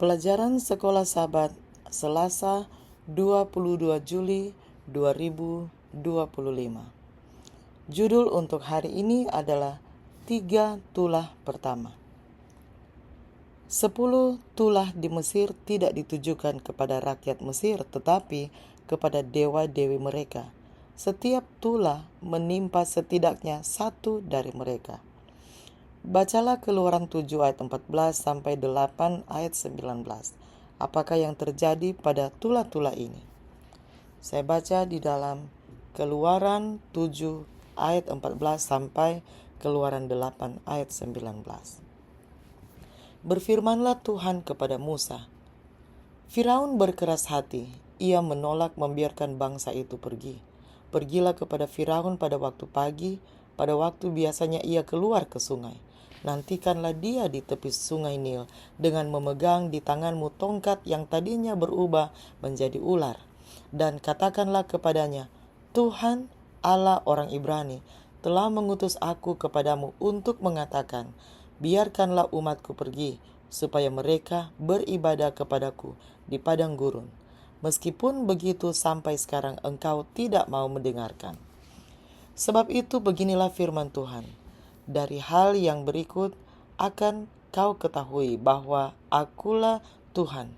Pelajaran Sekolah Sabat Selasa 22 Juli 2025. Judul untuk hari ini adalah 3 tulah pertama. 10 tulah di Mesir tidak ditujukan kepada rakyat Mesir, tetapi kepada dewa-dewi mereka. Setiap tulah menimpa setidaknya satu dari mereka. Bacalah Keluaran 7 ayat 14 sampai 8 ayat 19. Apakah yang terjadi pada tulah-tulah ini? Saya baca di dalam Keluaran 7 ayat 14 sampai Keluaran 8 ayat 19. Berfirmanlah Tuhan kepada Musa. Firaun berkeras hati, ia menolak membiarkan bangsa itu pergi. Pergilah kepada Firaun pada waktu pagi, pada waktu biasanya ia keluar ke sungai. Nantikanlah dia di tepi sungai Nil dengan memegang di tanganmu tongkat yang tadinya berubah menjadi ular. Dan katakanlah kepadanya, Tuhan Allah orang Ibrani telah mengutus aku kepadamu untuk mengatakan, biarkanlah umatku pergi, supaya mereka beribadah kepadaku di padang gurun. Meskipun begitu sampai sekarang engkau tidak mau mendengarkan. Sebab itu beginilah firman Tuhan. Dari hal yang berikut akan kau ketahui bahwa akulah Tuhan.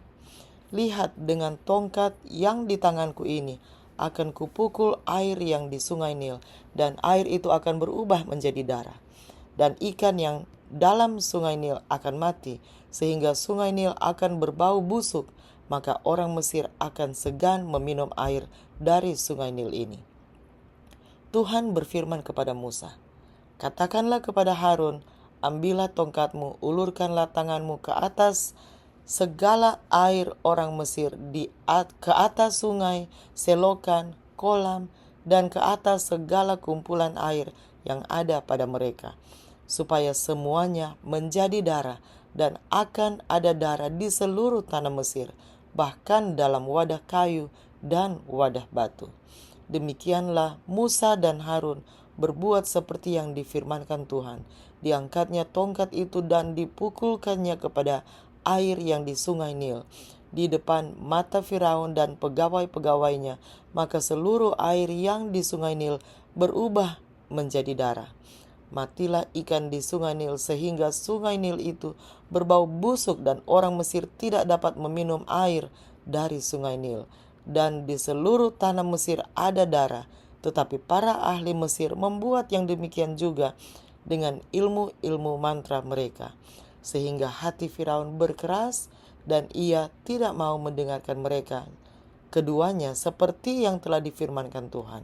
Lihat, dengan tongkat yang di tanganku ini akan kupukul air yang di sungai Nil, dan air itu akan berubah menjadi darah. Dan ikan yang dalam sungai Nil akan mati, sehingga sungai Nil akan berbau busuk, maka orang Mesir akan segan meminum air dari sungai Nil ini. Tuhan berfirman kepada Musa, katakanlah kepada Harun, ambillah tongkatmu, ulurkanlah tanganmu ke atas segala air orang Mesir, ke atas sungai, selokan, kolam, dan ke atas segala kumpulan air yang ada pada mereka, supaya semuanya menjadi darah, dan akan ada darah di seluruh tanah Mesir, bahkan dalam wadah kayu dan wadah batu. Demikianlah Musa dan Harun berbuat seperti yang difirmankan Tuhan. Diangkatnya tongkat itu dan dipukulkannya kepada air yang di sungai Nil, di depan mata Firaun dan pegawai-pegawainya, maka seluruh air yang di sungai Nil berubah menjadi darah. Matilah ikan di sungai Nil sehingga sungai Nil itu berbau busuk dan orang Mesir tidak dapat meminum air dari sungai Nil. Dan di seluruh tanah Mesir ada darah, tetapi para ahli Mesir membuat yang demikian juga dengan ilmu-ilmu mantra mereka. Sehingga hati Firaun berkeras dan ia tidak mau mendengarkan mereka. Keduanya seperti yang telah difirmankan Tuhan.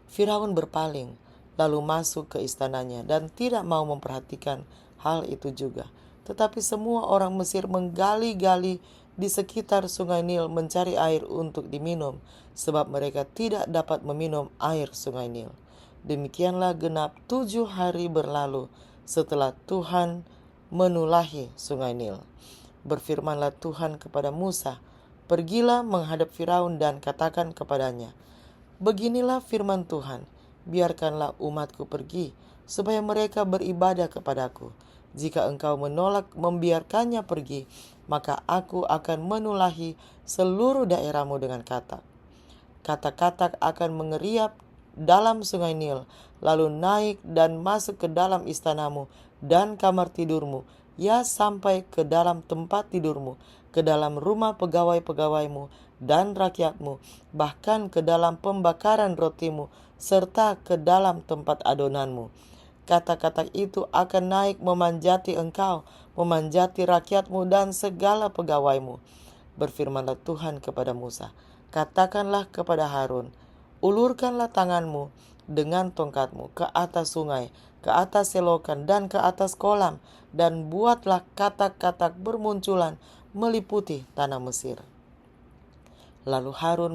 Firaun berpaling, lalu masuk ke istananya dan tidak mau memperhatikan hal itu juga. Tetapi semua orang Mesir menggali-gali di sekitar sungai Nil mencari air untuk diminum, sebab mereka tidak dapat meminum air sungai Nil. Demikianlah genap 7 hari berlalu setelah Tuhan menulahi sungai Nil. Berfirmanlah Tuhan kepada Musa, pergilah menghadap Firaun dan katakan kepadanya, beginilah firman Tuhan, biarkanlah umatku pergi, supaya mereka beribadah kepadaku. Jika engkau menolak membiarkannya pergi, maka aku akan menulahi seluruh daerahmu dengan katak. Katak-katak akan mengeriap dalam sungai Nil, lalu naik dan masuk ke dalam istanamu dan kamar tidurmu, ya sampai ke dalam tempat tidurmu, ke dalam rumah pegawai-pegawaimu dan rakyatmu, bahkan ke dalam pembakaran rotimu, serta ke dalam tempat adonanmu. Katak-katak itu akan naik memanjati engkau, memanjati rakyatmu dan segala pegawaimu. Berfirmanlah Tuhan kepada Musa, katakanlah kepada Harun, ulurkanlah tanganmu dengan tongkatmu ke atas sungai, ke atas selokan dan ke atas kolam, dan buatlah katak-katak bermunculan meliputi tanah Mesir. Lalu Harun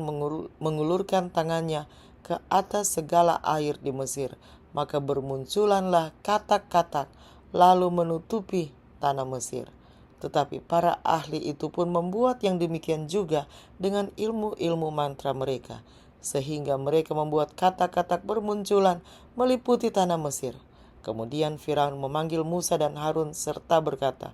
mengulurkan tangannya ke atas segala air di Mesir, maka bermunculanlah katak-katak lalu menutupi tanah Mesir. Tetapi para ahli itu pun membuat yang demikian juga dengan ilmu-ilmu mantra mereka, sehingga mereka membuat katak-katak bermunculan meliputi tanah Mesir. Kemudian Firaun memanggil Musa dan Harun serta berkata,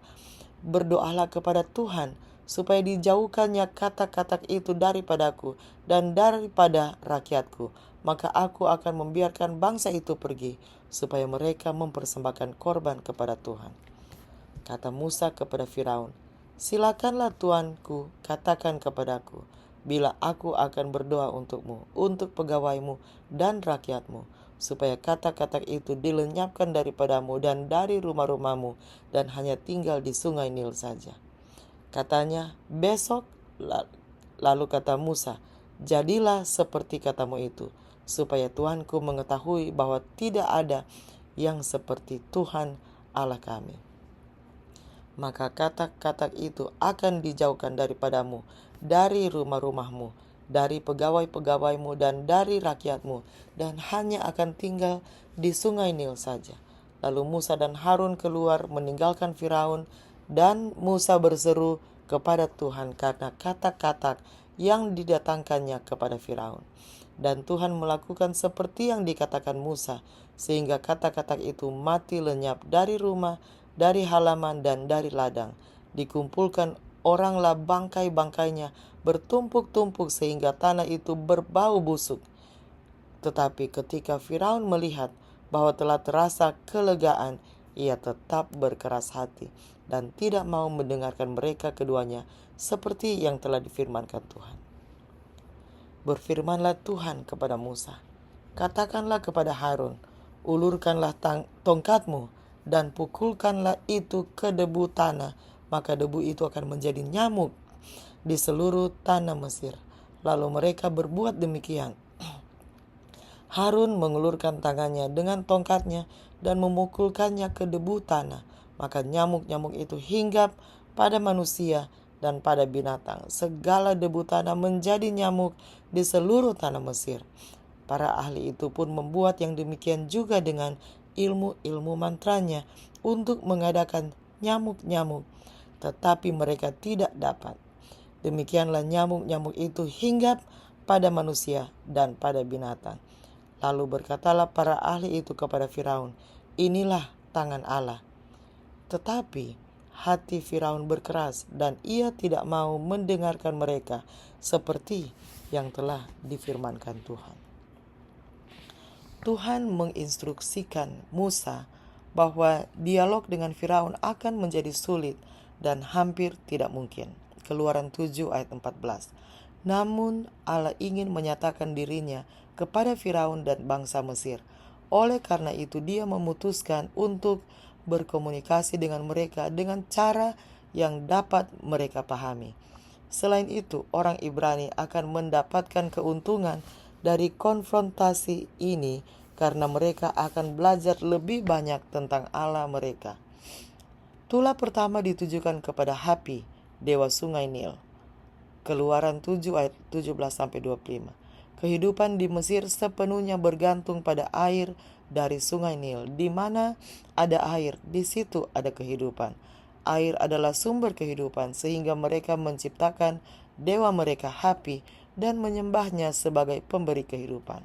berdoalah kepada Tuhan supaya dijauhkannya kata-kata itu daripadaku dan daripada rakyatku. Maka aku akan membiarkan bangsa itu pergi, supaya mereka mempersembahkan korban kepada Tuhan. Kata Musa kepada Firaun, silakanlah tuanku katakan kepadaku, bila aku akan berdoa untukmu, untuk pegawaimu dan rakyatmu, supaya kata-kata itu dilenyapkan daripadamu dan dari rumah-rumahmu, dan hanya tinggal di sungai Nil saja. Katanya, besok. Lalu kata Musa, jadilah seperti katamu itu, supaya Tuanku mengetahui bahwa tidak ada yang seperti Tuhan Allah kami. Maka kata-kata itu akan dijauhkan daripadamu, dari rumah-rumahmu, dari pegawai-pegawaimu dan dari rakyatmu, dan hanya akan tinggal di sungai Nil saja. Lalu Musa dan Harun keluar meninggalkan Firaun, dan Musa berseru kepada Tuhan karena kata-kata yang didatangkannya kepada Firaun. Dan Tuhan melakukan seperti yang dikatakan Musa, sehingga kata-kata itu mati lenyap dari rumah, dari halaman, dan dari ladang. Dikumpulkan oranglah bangkai-bangkainya bertumpuk-tumpuk sehingga tanah itu berbau busuk. Tetapi ketika Firaun melihat bahwa telah terasa kelegaan, ia tetap berkeras hati dan tidak mau mendengarkan mereka keduanya, seperti yang telah difirmankan Tuhan. Berfirmanlah Tuhan kepada Musa, katakanlah kepada Harun, ulurkanlah tongkatmu dan pukulkanlah itu ke debu tanah, maka debu itu akan menjadi nyamuk di seluruh tanah Mesir. Lalu mereka berbuat demikian. Harun mengulurkan tangannya dengan tongkatnya dan memukulkannya ke debu tanah, maka nyamuk-nyamuk itu hinggap pada manusia dan pada binatang. Segala debu tanah menjadi nyamuk di seluruh tanah Mesir. Para ahli itu pun membuat yang demikian juga dengan ilmu-ilmu mantranya untuk mengadakan nyamuk-nyamuk, tetapi mereka tidak dapat. Demikianlah nyamuk-nyamuk itu hinggap pada manusia dan pada binatang. Lalu berkatalah para ahli itu kepada Firaun, inilah tangan Allah. Tetapi hati Firaun berkeras dan ia tidak mau mendengarkan mereka, seperti yang telah difirmankan Tuhan. Tuhan menginstruksikan Musa bahwa dialog dengan Firaun akan menjadi sulit dan hampir tidak mungkin. Keluaran 7 ayat 14. Namun Allah ingin menyatakan dirinya kepada Firaun dan bangsa Mesir. Oleh karena itu dia memutuskan untuk berkomunikasi dengan mereka dengan cara yang dapat mereka pahami. Selain itu, orang Ibrani akan mendapatkan keuntungan dari konfrontasi ini karena mereka akan belajar lebih banyak tentang Allah mereka. Tulah pertama ditujukan kepada Hapi, dewa sungai Nil. Keluaran 7 ayat 17-25. Kehidupan di Mesir sepenuhnya bergantung pada air dari sungai Nil. Di mana ada air, di situ ada kehidupan. Air adalah sumber kehidupan, sehingga mereka menciptakan dewa mereka Hapi dan menyembahnya sebagai pemberi kehidupan.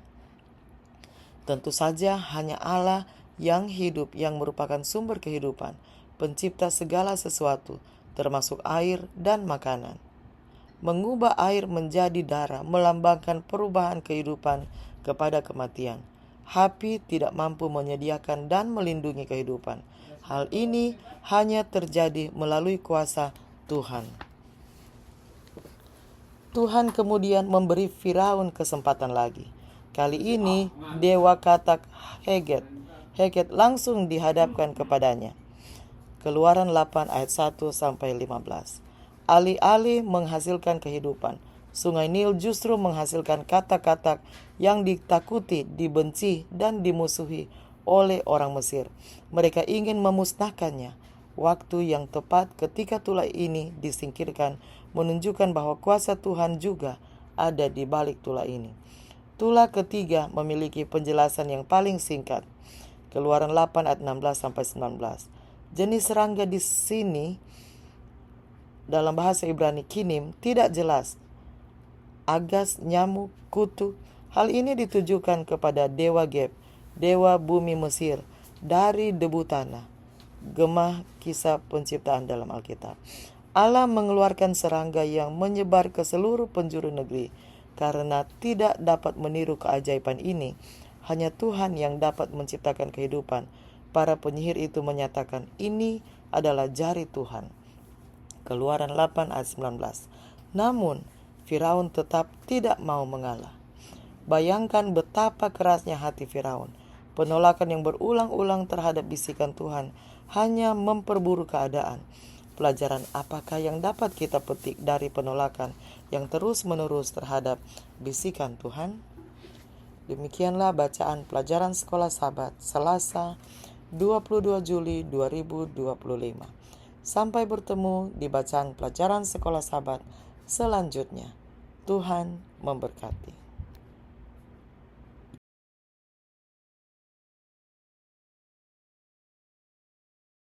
Tentu saja hanya Allah yang hidup yang merupakan sumber kehidupan, pencipta segala sesuatu, termasuk air dan makanan. Mengubah air menjadi darah melambangkan perubahan kehidupan kepada kematian. Hapi tidak mampu menyediakan dan melindungi kehidupan. Hal ini hanya terjadi melalui kuasa Tuhan. Tuhan kemudian memberi Firaun kesempatan lagi. Kali ini dewa katak Heket langsung dihadapkan kepadanya. Keluaran 8 ayat 1-15. Alih-alih menghasilkan kehidupan, sungai Nil justru menghasilkan kata-kata yang ditakuti, dibenci, dan dimusuhi oleh orang Mesir. Mereka ingin memusnahkannya. Waktu yang tepat ketika tulah ini disingkirkan menunjukkan bahwa kuasa Tuhan juga ada di balik tulah ini. Tulah ketiga memiliki penjelasan yang paling singkat. Keluaran 8 ayat 16-19. Jenis serangga di sini dalam bahasa Ibrani kinim tidak jelas. Agas, nyamuk, kutu. Hal ini ditujukan kepada dewa Geb, dewa bumi Mesir, dari debu tanah. Gemah kisah penciptaan dalam Alkitab. Allah mengeluarkan serangga yang menyebar ke seluruh penjuru negeri. Karena tidak dapat meniru keajaiban ini, hanya Tuhan yang dapat menciptakan kehidupan. Para penyihir itu menyatakan, ini adalah jari Tuhan. Keluaran 8 ayat 19. Namun, Firaun tetap tidak mau mengalah. Bayangkan betapa kerasnya hati Firaun. Penolakan yang berulang-ulang terhadap bisikan Tuhan hanya memperburuk keadaan. Pelajaran apakah yang dapat kita petik dari penolakan yang terus-menerus terhadap bisikan Tuhan? Demikianlah bacaan pelajaran Sekolah Sabat Selasa 22 Juli 2025. Sampai bertemu di bacaan pelajaran Sekolah Sabat selanjutnya. Tuhan memberkati.